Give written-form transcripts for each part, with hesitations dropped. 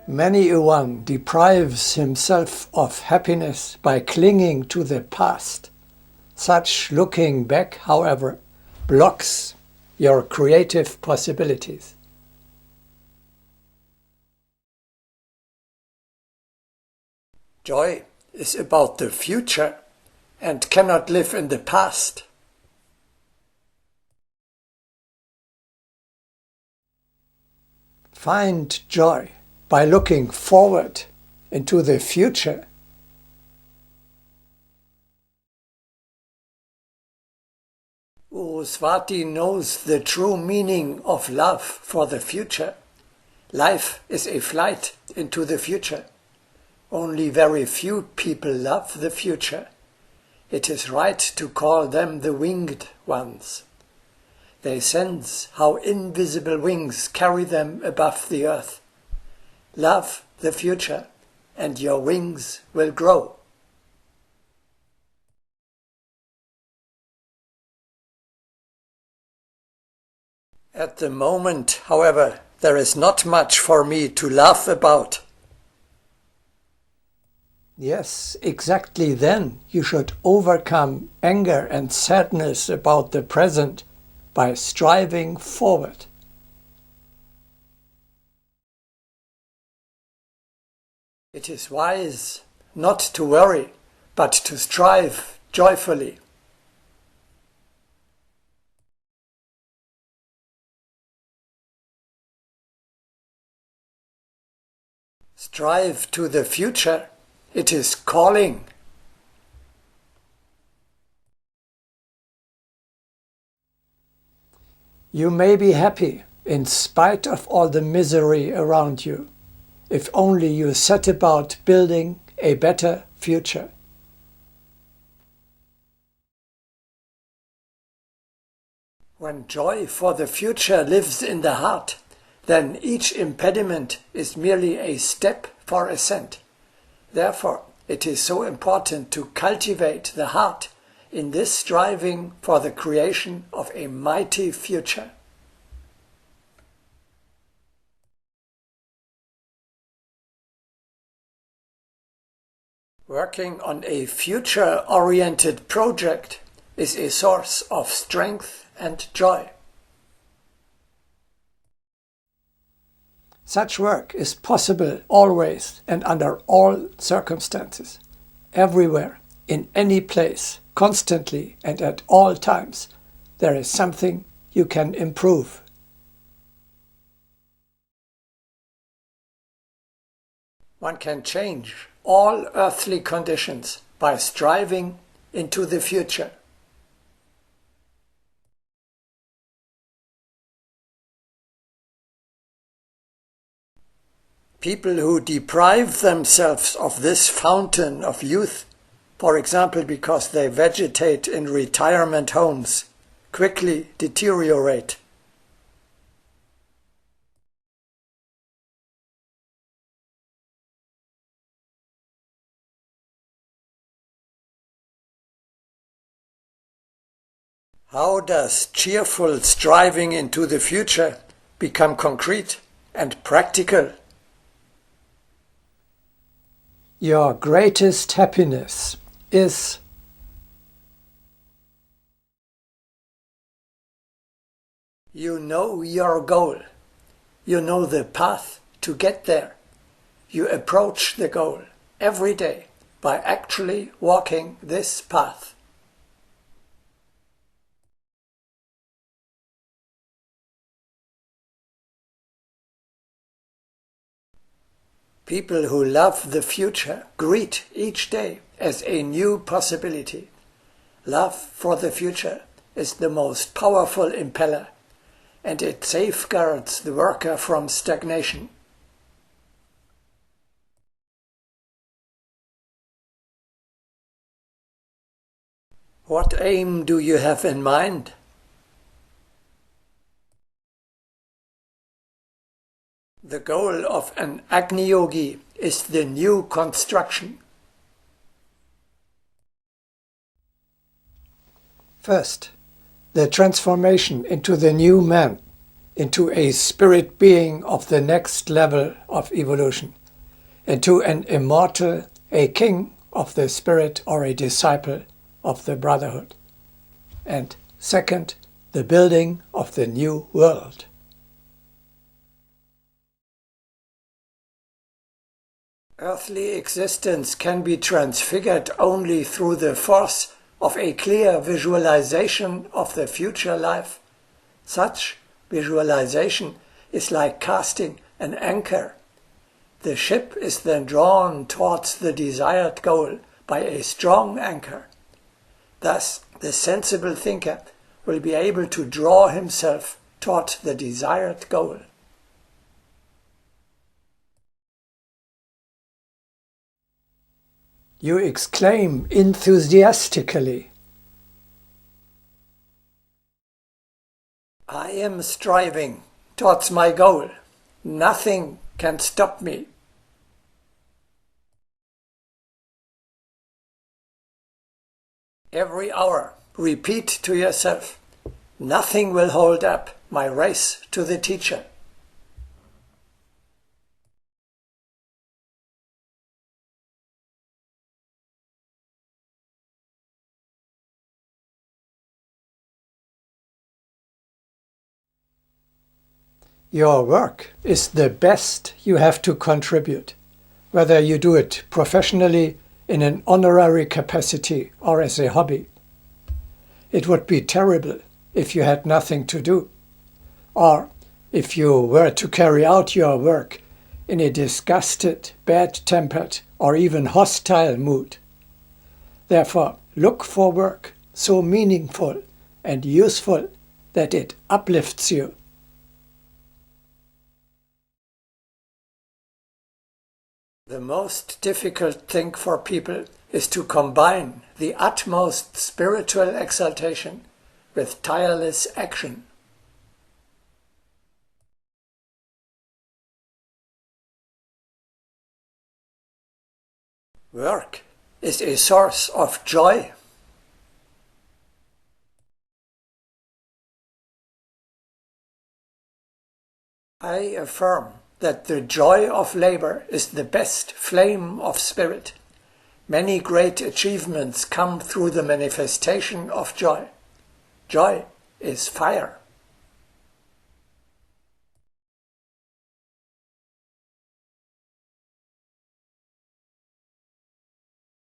Many a one deprives himself of happiness by clinging to the past. Such looking back, however, blocks your creative possibilities. Joy is about the future and cannot live in the past. Find joy by looking forward into the future. Urusvati knows the true meaning of love for the future. Life is a flight into the future. Only very few people love the future. It is right to call them the winged ones. They sense how invisible wings carry them above the earth. Love the future, and your wings will grow. At the moment, however, there is not much for me to laugh about. Yes, exactly then you should overcome anger and sadness about the present by striving forward. It is wise not to worry, but to strive joyfully. Strive to the future. It is calling. You may be happy in spite of all the misery around you, if only you set about building a better future. When joy for the future lives in the heart, then each impediment is merely a step for ascent. Therefore, it is so important to cultivate the heart in this striving for the creation of a mighty future. Working on a future-oriented project is a source of strength and joy. Such work is possible always and under all circumstances, everywhere, in any place, constantly and at all times. There is something you can improve. One can change all earthly conditions by striving into the future. People who deprive themselves of this fountain of youth, for example because they vegetate in retirement homes, quickly deteriorate. How does cheerful striving into the future become concrete and practical? Your greatest happiness is you know your goal. You know the path to get there. You approach the goal every day by actually walking this path. People who love the future greet each day as a new possibility. Love for the future is the most powerful impeller, and it safeguards the worker from stagnation. What aim do you have in mind? The goal of an Agni Yogi is the new construction. First, the transformation into the new man. into a spirit being of the next level of evolution, into an immortal, a king of the spirit or a disciple of the brotherhood. And second, the building of the new world. Earthly existence can be transfigured only through the force of a clear visualization of the future life. Such visualization is like casting an anchor. The ship is then drawn towards the desired goal by a strong anchor. Thus, the sensible thinker will be able to draw himself toward the desired goal. You exclaim enthusiastically, "I am striving towards my goal. Nothing can stop me." Every hour, repeat to yourself, "Nothing will hold up my race to the teacher." Your work is the best you have to contribute, whether you do it professionally, in an honorary capacity, or as a hobby. It would be terrible if you had nothing to do, or if you were to carry out your work in a disgusted, bad-tempered, or even hostile mood. Therefore, look for work so meaningful and useful that it uplifts you. The most difficult thing for people is to combine the utmost spiritual exaltation with tireless action. Work is a source of joy. I affirm that the joy of labor is the best flame of spirit. Many great achievements come through the manifestation of joy. Joy is fire.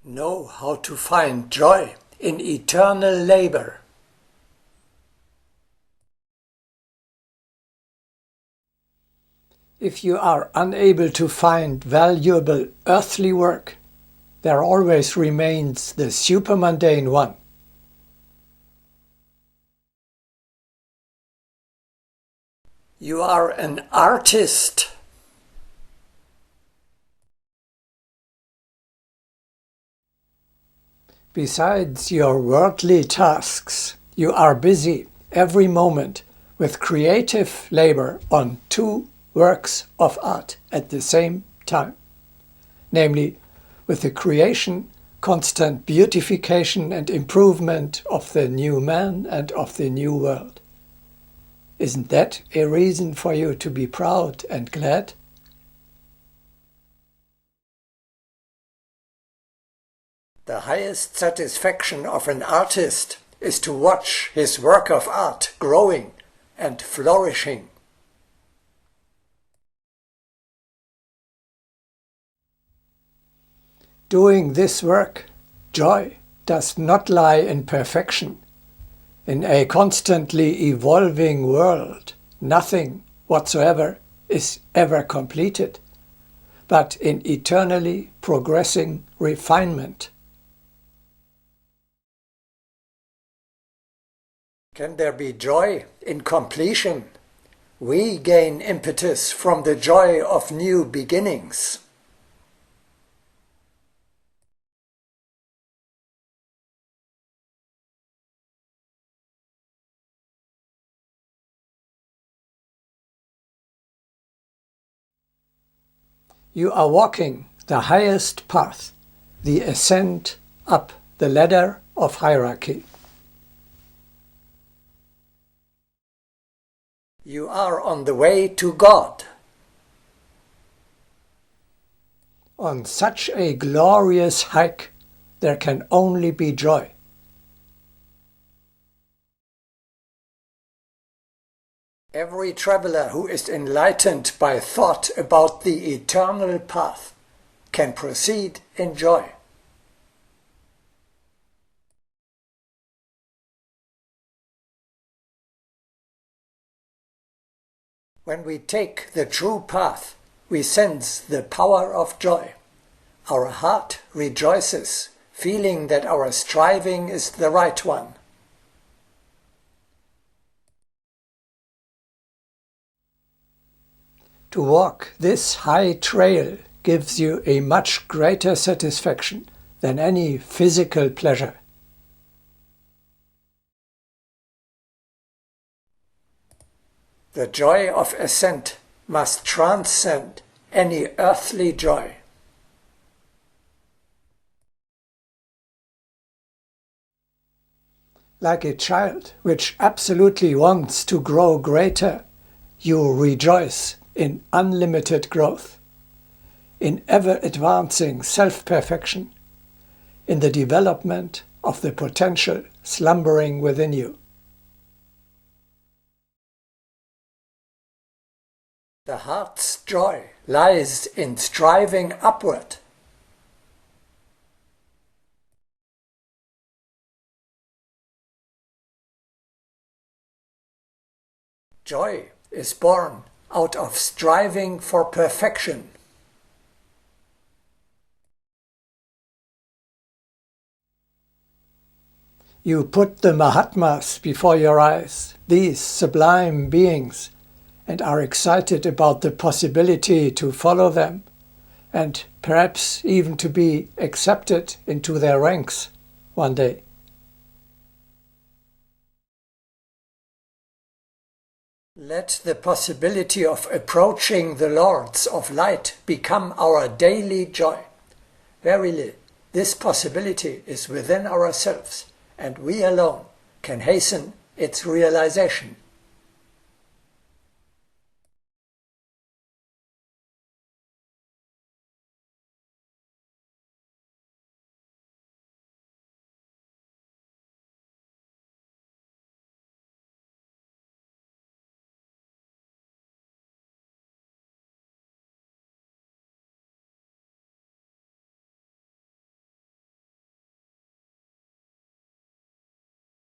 Know how to find joy in eternal labor. If you are unable to find valuable earthly work, there always remains the supermundane one. You are an artist. Besides your worldly tasks, you are busy every moment with creative labor on two works of art at the same time, namely with the creation, constant beautification and improvement of the new man and of the new world. Isn't that a reason for you to be proud and glad? The highest satisfaction of an artist is to watch his work of art growing and flourishing. Doing this work, joy does not lie in perfection. In a constantly evolving world, nothing whatsoever is ever completed, but in eternally progressing refinement. Can there be joy in completion? We gain impetus from the joy of new beginnings. You are walking the highest path, the ascent up the ladder of hierarchy. You are on the way to God. On such a glorious hike, there can only be joy. Every traveler who is enlightened by thought about the eternal path can proceed in joy. When we take the true path, we sense the power of joy. Our heart rejoices, feeling that our striving is the right one. To walk this high trail gives you a much greater satisfaction than any physical pleasure. The joy of ascent must transcend any earthly joy. Like a child which absolutely wants to grow greater, you rejoice in unlimited growth, in ever-advancing self-perfection, in the development of the potential slumbering within you. The heart's joy lies in striving upward. Joy is born out of striving for perfection. You put the Mahatmas before your eyes, these sublime beings, and are excited about the possibility to follow them, and perhaps even to be accepted into their ranks one day. Let the possibility of approaching the Lords of Light become our daily joy. Verily, this possibility is within ourselves, and we alone can hasten its realization.